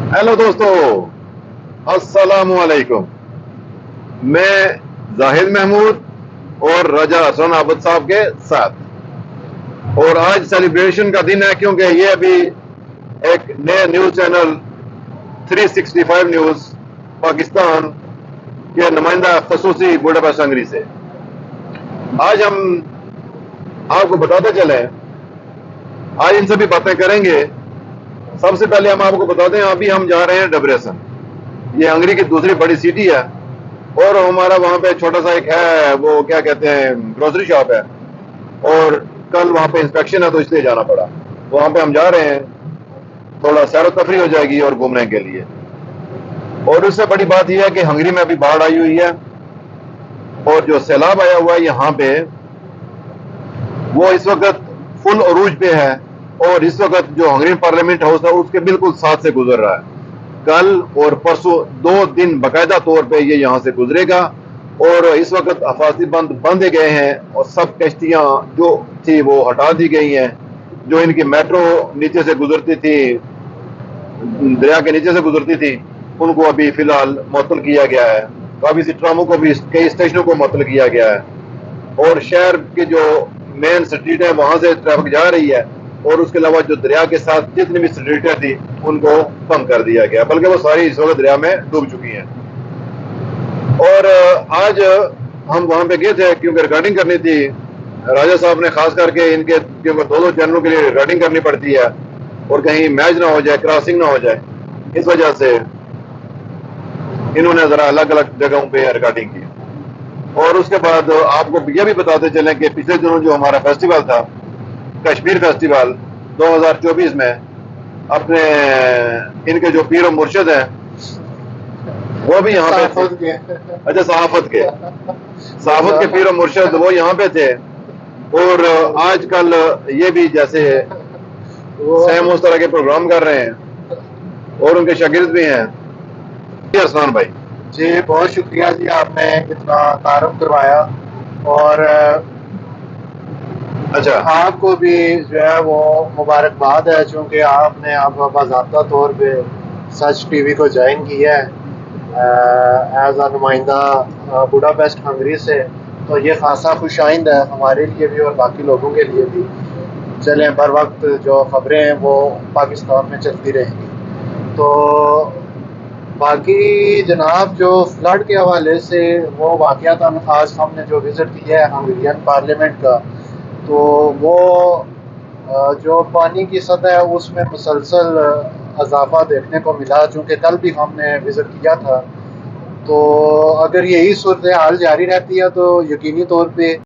Hello दोस्तों, अस्सलाम वालेकुम। मैं जाहिद महमूद और रजा हसन आबद साहब के साथ। और आज सेलिब्रेशन का दिन है क्योंकि ये अभी एक नए न्यूज़ चैनल 365 न्यूज़ पाकिस्तान के नुमाइंदा खसूसी बुढ़ापा संगरी से आज हम आपको बताते चले। आज इन सभी बातें करेंगे। सबसे पहले हम आपको बता दें, अभी हम जा रहे हैं डबरेसन। ये हंगरी की दूसरी बड़ी सिटी है और हमारा वहाँ पे छोटा सा एक है, वो क्या कहते हैं, ग्रोसरी शॉप है। और कल वहाँ पे इंस्पेक्शन है तो इसलिए जाना पड़ा। वहाँ पे हम जा रहे हैं, थोड़ा सैर तफरी हो जाएगी और घूमने के लिए। और उससे बड़ी बात यह है कि हंगरी में अभी बाढ़ आई हुई है और जो सैलाब आया हुआ है यहाँ पे, वो इस वक्त फुल अरूज पे है। और इस वक्त जो हंगरी पार्लियामेंट हाउस है उसके बिल्कुल साथ से गुजर रहा है। कल और परसों 2 दिन बाकायदा तौर पे ये यहाँ से गुजरेगा। और इस वक्त अफासी बंदे गए हैं और सब कश्तियाँ जो थी वो हटा दी गई हैं। जो इनकी मेट्रो नीचे से गुजरती थी, दरिया के नीचे से गुजरती थी, उनको अभी फिलहाल मुअत्तल किया गया है। काफी सी ट्रामों को भी, कई स्टेशनों को मुअत्तल किया गया है। और शहर के जो मेन स्ट्रीट है वहां से ट्रैफिक जा रही है। और उसके अलावा जो दरिया के साथ जितनी भी स्ट्रीटें थी उनको बंद कर दिया गया, बल्कि वो सारी इस वक्त दरिया में डूब चुकी हैं। और आज हम वहां पे गए थे क्योंकि रिकॉर्डिंग करनी थी। राजा साहब ने खास करके इनके, क्योंकि दोनों चैनलों के लिए रिकॉर्डिंग करनी पड़ती है और कहीं मैच ना हो जाए, क्रॉसिंग ना हो जाए, इस वजह से इन्होंने जरा अलग अलग जगहों पे रिकॉर्डिंग की। और उसके बाद आपको यह भी बताते चलें कि पिछले दिनों जो हमारा फेस्टिवल था, कश्मीर फेस्टिवल 2024 में, अपने इनके जो पीर और मुर्शिद हैं वो भी यहाँ पे थे। अच्छा, सहाफत के पीर और मुर्शिद वो यहाँ पे थे। और आजकल ये भी जैसे सेम उस तरह के प्रोग्राम कर रहे हैं और उनके शागिर्द भी हैं। अरसलान भाई जी, बहुत शुक्रिया जी, आपने इतना तारुफ करवाया। और अच्छा, आपको भी जो है वो मुबारकबाद है, चूँकि आपने अब बाज़ाब्ता तौर पे सच टीवी को ज्वाइन किया है एज आ नुमाइंदा बुडापेस्ट हंगरी से। तो ये खासा खुशाइंद है हमारे लिए भी और बाकी लोगों के लिए भी। चलें, बर वक्त जो ख़बरें हैं वो पाकिस्तान में चलती रहेंगी। तो बाकी जनाब, जो फ्लड के हवाले से वो वाक़यात आज हमने जो विज़िट किया है हंगेरियन पार्लियामेंट का, तो वो जो पानी की सतह है उसमें मुसलसल इजाफा देखने को मिला, चूँकि कल भी हमने विज़िट किया था। तो अगर यही सूरत हाल जारी रहती है तो यकीनी तौर पे